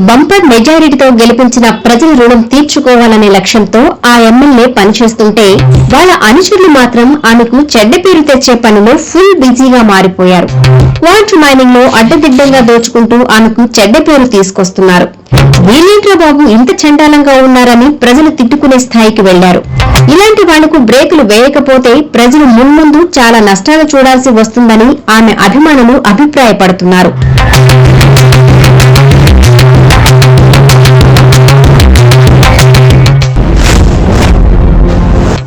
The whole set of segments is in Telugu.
బంపర్ మెజారిటీతో గెలిపించిన ప్రజల రుణం తీర్చుకోవాలనే లక్ష్యంతో ఆ ఎమ్మెల్యే పనిచేస్తుంటే వాళ్ళ అనుచరులు మాత్రం ఆమెకు చెడ్డ పేరు తెచ్చే పనిలో ఫుల్ బిజీగా మారిపోయారు. వాటర్ మైనింగ్ లో అడ్డదిడ్డంగా దోచుకుంటూ ఆమెకు చెడ్డ పేరు తీసుకొస్తున్నారు. వీళ్ళేంట్రా బాబు ఇంత చండాలంగా ఉన్నారని ప్రజలు తిట్టుకునే స్థాయికి వెళ్లారు. ఇలాంటి వాళ్లకు బ్రేకులు వేయకపోతే ప్రజలు మున్ముందు చాలా నష్టాలు చూడాల్సి వస్తుందని ఆమె అభిమానులు అభిప్రాయపడుతున్నారు.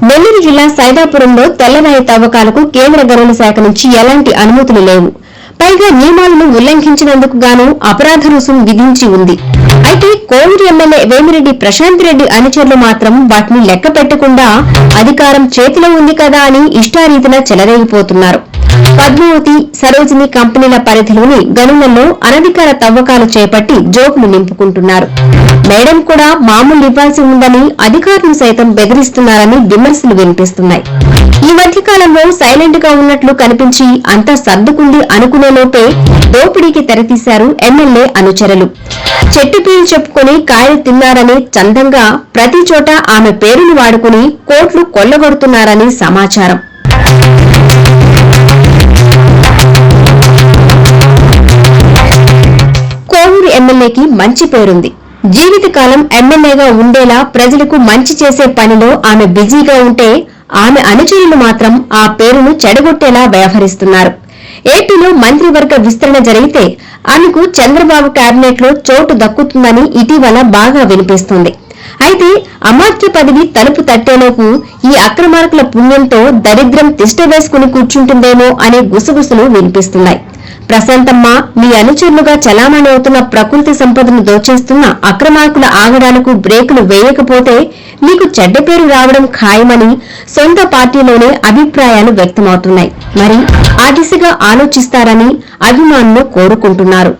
నెల్లూరు జిల్లా సైదాపురంలో తెల్లరాయి తవ్వకాలకు కేంద్ర గనుల శాఖ నుంచి ఎలాంటి అనుమతులు లేవు. పైగా నియమాలను ఉల్లంఘించినందుకు గాను అపరాధ రుసుం విధించి ఉంది. అయితే కోవూరు ఎమ్మెల్యే వేమిరెడ్డి ప్రశాంత్ రెడ్డి అనుచరులు మాత్రం వాటిని లెక్క పెట్టకుండా అధికారం చేతిలో ఉంది కదా అని ఇష్టారీతిన చెలరేగిపోతున్నారు. పద్మావతి, సరోజిని కంపెనీల పరిధిలోని గనులలో అనధికార తవ్వకాలు చేపట్టి జోకులు నింపుకుంటున్నారు. మేడం కూడా మామూలు ఇవ్వాల్సి ఉందని అధికారులు సైతం బెదిరిస్తున్నారని విమర్శలు వినిపిస్తున్నాయి. ఈ మధ్య కాలంలో సైలెంట్ గా ఉన్నట్లు కనిపించి అంతా సర్దుకుంది అనుకునే లోపే దోపిడీకి తెరతీశారు ఎమ్మెల్యే అనుచరులు. చెట్టు పేరు చెప్పుకుని కాయలు తిన్నారని చందంగా ప్రతి చోట ఆమె పేరును వాడుకుని కోట్లు కొల్లగొడుతున్నారని సమాచారం. కోవూరు ఎమ్మెల్యేకి మంచి పేరుంది. జీవితకాలం ఎమ్మెల్యేగా ఉండేలా ప్రజలకు మంచి చేసే పనిలో ఆమె బిజీగా ఉంటే ఆమె అనుచరులు మాత్రం ఆ పేరును చెడగొట్టేలా వ్యవహరిస్తున్నారు. ఏపీలో మంత్రివర్గ విస్తరణ జరిగితే ఆమెకు చంద్రబాబు కేబినెట్ లో చోటు దక్కుతుందని ఇటీవల బాగా వినిపిస్తోంది. అయితే అమాత్య పదవి తలుపు తట్టేలోపు ఈ అక్రమార్కుల పుణ్యంతో దరిద్రం తిష్ట వేసుకుని కూర్చుంటుందేమో అనే గుసగుసలు వినిపిస్తున్నాయి. ప్రశాంతమ్మ మీ అనుచరులుగా చలామణి అవుతున్న ప్రకృతి సంపదను దోచేస్తున్న అక్రమార్కుల ఆగడాలకు బ్రేకులు వేయకపోతే మీకు చెడ్డ పేరు రావడం ఖాయమని సొంత పార్టీలోనే అభిప్రాయాలు వ్యక్తమవుతున్నాయి. మరి ఆ దిశగా ఆలోచిస్తారని అభిమానులు కోరుకుంటున్నారు.